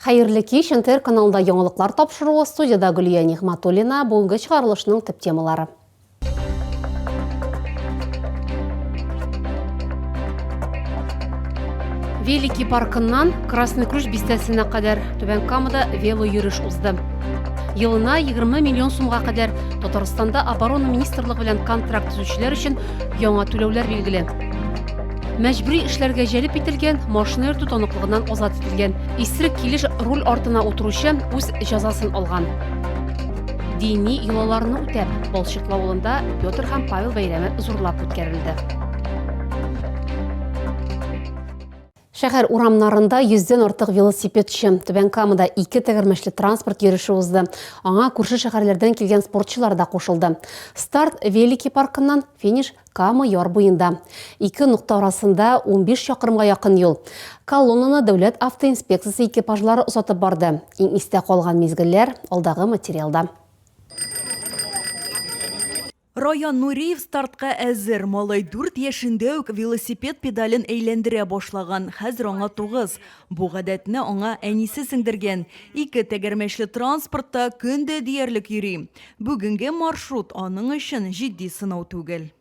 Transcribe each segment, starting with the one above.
Хайырлы кеш, НТР каналында яңалыклар тапшыруы, студияда Гүлия Нигматуллина, бүгінгі чыгарылышының төп темалары. Великий паркынан Красный Ключ бистәсенә кадәр Түбән Камада вело йөреш узды. Елына 20 миллион сумга кадәр Татарстанда оборона министрлыгы белән контракт төзүчеләр өчен яңа түләүләр билгеле. Мәҗбүри эшләргә җәлеп ителгән, машина йөртү таныклыгыннан азат ителгән. Исерек килеш руль артына утыручы үз җәзасын алган. Дини йолаларны үтәп, Балчык авылында Петр һәм Павел бәйрәме зурлап үткәрелде. Шәһәр урамнарында 100дән артык велосипедчы Түбән Камада 2 тәгәрмәчле транспорт йөреше узды. Аңа күрше шәһәрләрдән килгән спортчылар да кушылды. Старт Великий паркыннан, финиш Кама яр буенда. 2 нокта арасында 15 чакрымга якын юл. Колоннаны дәүләт автоинспекциясе экипажлары озатып барды. Иң истә калган мизгелләр алдагы материалда. Раян Нуриев стартка әзер. Малай 4 яшендә үк велосипед педален әйләндерә башлаган. Хәзер аңа 9. Бу гадәтне аңа әнисе сеңдергән. 2 тәгәрмәчле транспортта көндә диярлек йөри. Бүгенге маршрут аның өчен җитди сынау түгел.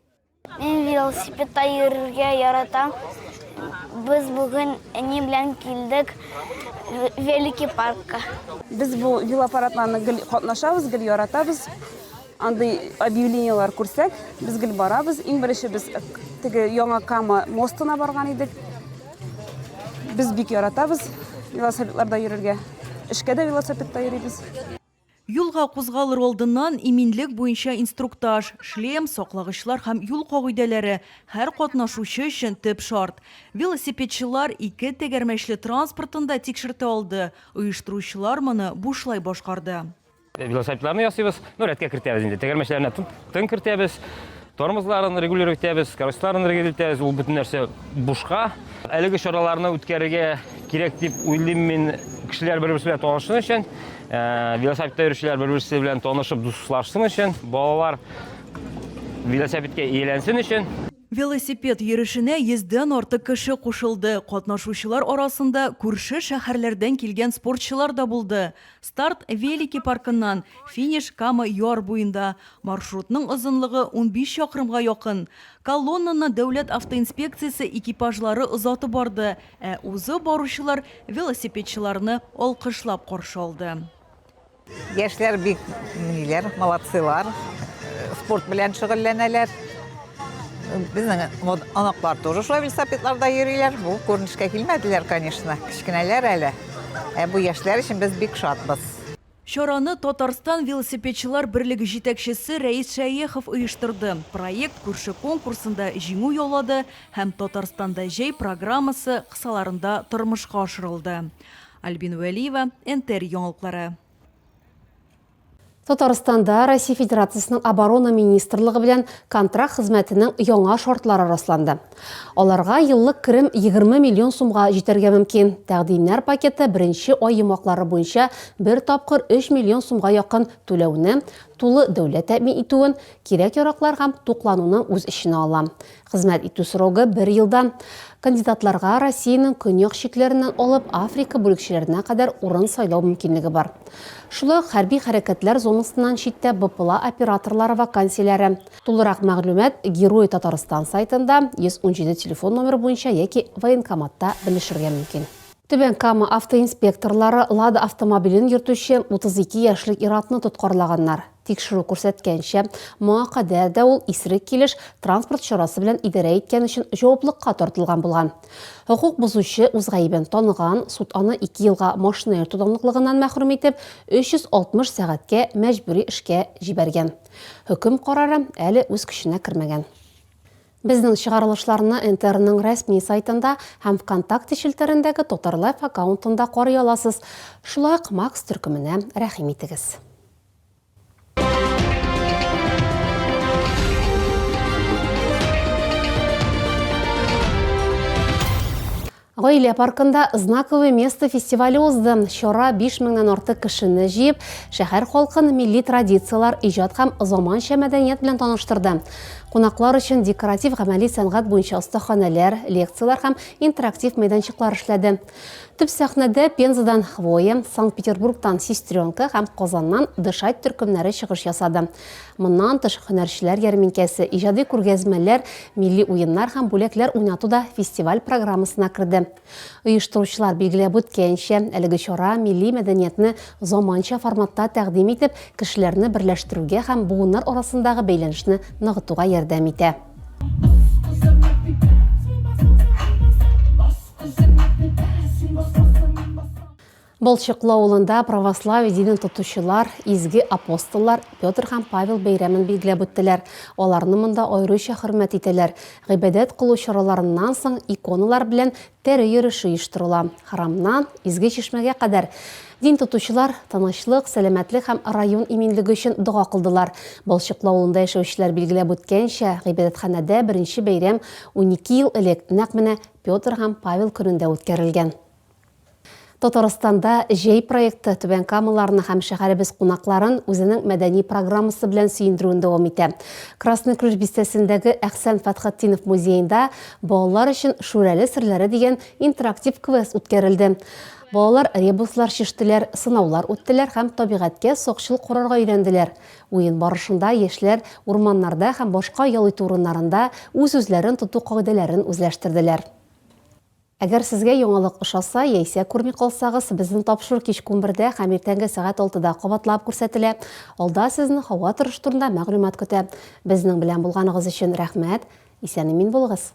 Мен велосипедта йөрергә яратам. Без бүген әни белән килдек Великий паркка. Без бу велопаратларны катнашабыз, гел яратабыз. Андый объявлениялар күрсәк, без гел барабыз. Иң беренче без теге яңа Кама мостына барган идек. Без бик яратабыз велосипедларда йөрергә. Эшкә дә велосипедта йөрибез. Юлга кузгалыр алдыннан иминлек буенча инструктаж, шлем, саклагычлар һәм юл кагыйдәләре һәр катнашучы өчен төп шарт. Велосипедчылар 2 тәгәрмәчле транспортында тикшертә алды. Оештыручылар моны бушлай башкарды. Велосипедларны ясыйбыз, рәткә кертәбез инде. Тәгәрмәчләрне тын кертәбез, тормозларын регулировать итәбез, скоростларын регулировать итәбез. Ул бөтен нәрсә бушка. Әлеге чараларны үткәрергә кирәк дип уйлыйм мин, кешеләр бер-берсе белән танышсын өчен, велосипедта йөрүчеләр бер-берсе белән танышып дуслашсын өчен, балалар велосипедкә ияләнсен өчен. Велосипед йөрешенә 100дән артык кеше кушылды. Катнашучылар арасында күрше шәһәрләрдән килгән спортчылар да булды. Старт Великий паркыннан, финиш Кама яр буенда. Маршрутның озынлыгы 15 чакрымга якын. Колоннаны дәүләт автоинспекциясе экипажлары озатып барды, ә үзе баручылар велосипедчыларны алкышлап каршы алды. Яшьләр бик молодцылар. Спорт белән шөгыльләнәләр. Безнең анаклар тоже шулай велосипедларда йөриләр. Бу күренешкә килмәделәр, конечно, кичкенәләр әле. Бу яшьләр өчен без бик шатбыз. Шараны Татарстан велосипедчылар берлеге җитәкчесе Рәис Шәйехов оештырды. Проект күрше конкурсында җиңү яулады һәм Татарстанда җәй программасы кысаларында тормышка ашырылды. Альбин Вәлиева, НТР яңалыклары. Татарстанда Россия Федерациясының оборона министрлыгы белән контракт хезмәтенең яңа шартлары расланды. Аларга еллык керем 20 миллион сумга җитәргә мөмкин. Тәкъдимнәр пакеты беренче ай йомаклары буенча 1 тапкыр 3 миллион сумга якын түләүне, тулы дәүләт тәэмин итүен, кирәк-яраклар һәм туклануны үз эченә ала. Хезмәт итү срогы 1 елдан. Кандидатларга Россиянең көньяк чикләреннән алып Африка бүлекчәләренә кадәр урын сайлау мөмкинлеге бар. Шулай хәрби хәрәкәтләр зонасыннан читтә БПЛА операторлары вакансияләре. Тулырак мәгълүмат Герой Татарстан сайтында 117 телефон номеры буенча яки военкоматта белешергә мөмкин. Түбән Кама автоинспекторлары Лада автомобилен йөртүче 32 яшьлек иратны тоткарлаганнар. Тикшерү күрсәткәнчә, моңа кадәр дә ул исерек килеш транспорт чарасы белән идарә иткән өчен җаваплылыкка тартылган булган. Хокук бозучы үз гаебен таныган, суд аны 2 елга машина йөртү таныклыгыннан мәхрүм итеп, 360 сәгатькә мәҗбүри эшкә җибәргән. Хөкем карары әле үз көченә кермәгән. Безнең чыгарылышларны НТРның рәсми сайтында һәм ВКонтакте шелтерендәге Татарлайф аккаунтында карый аласыз. Шулай ук Макс төркеменә рәхим итегез. Гаилә паркында знаковый место фестивале узды. Чара 5000-нән артык кешене җыеп, шәһәр халкын милли традициялар, иҗат һәм заманча мәдәният белән таныштырды. Кунаклар өчен декоратив гамәли сәнгать буенча остаханәләр, лекциялар һәм интерактив мәйданчыклар эшләде. Төп сәхнәдә Пензадан Хвоя, Санкт-Петербургтан Сестренка һәм Казаннан Дышайт төркемнәре чыгыш ясады. Моннан тыш һөнәрчеләр ярминкәсе, иҗади күргәзмәләр, милли уеннар һәм бүләкләр уйнату да фестиваль программасына керде. Оештыручылар билгеләп үткәнчә, әлеге чара милли мәдәниятне заманча форматта тәкъдим итеп, кешеләрне берләштерүгә һәм буыннар арасындагы бәйләнешне ныгытуга ярдәм итә. Балчыклы авылында православие динен тотучылар, изге апостоллар Петр һәм Павел бәйрәмен билгеләп үттеләр. Аларны монда аеруча хөрмәт итәләр. Гыйбадәт кылу чараларыннан соң иконалар белән тәре йөреше оештырыла. Храмнан изге чишмәгә кадәр дин тотучылар тынычлык, сәламәтлек һәм район иминлеге өчен дуга кылдылар. Балчыклы авылында яшәүчеләр билгеләп үткәнчә, гыйбадәтханәдә беренче бәйрәм 12 ел элек нәкъ менә Петр һәм Павел көнендә үткәрелгән. Татарстанда җәй проекты Түбән Камаларны һәм шәһәребез кунакларын үзенең мәдәни программасы белән сөендерүен дәвам итә. Красный Ключ бистәсендәге Әхсән Фәтхетдинов музеенда балалар өчен Шүрәле серләре дигән интерактив квест үткәрелде. Балалар ребуслар чиштеләр, сынаулар үттеләр һәм табигатькә сакчылык курарга өйрәнделәр. Уен барышында яшьләр урманнарда һәм башка ял итү урыннарында үз үзләрен тоту кагыйдәләрен үзләштерделәр. Әгәр сезгә яңалык ошаса, яисә күрми калсагыз, безнең тапшыру кич 11-дә һәм иртәнге сәгать 6-да кабатлап күрсәтелә. Алда сезне һава торышы турында мәгълүмат көтә. Безнең белән булганыгыз өчен рәхмәт. Исән-имин булыгыз.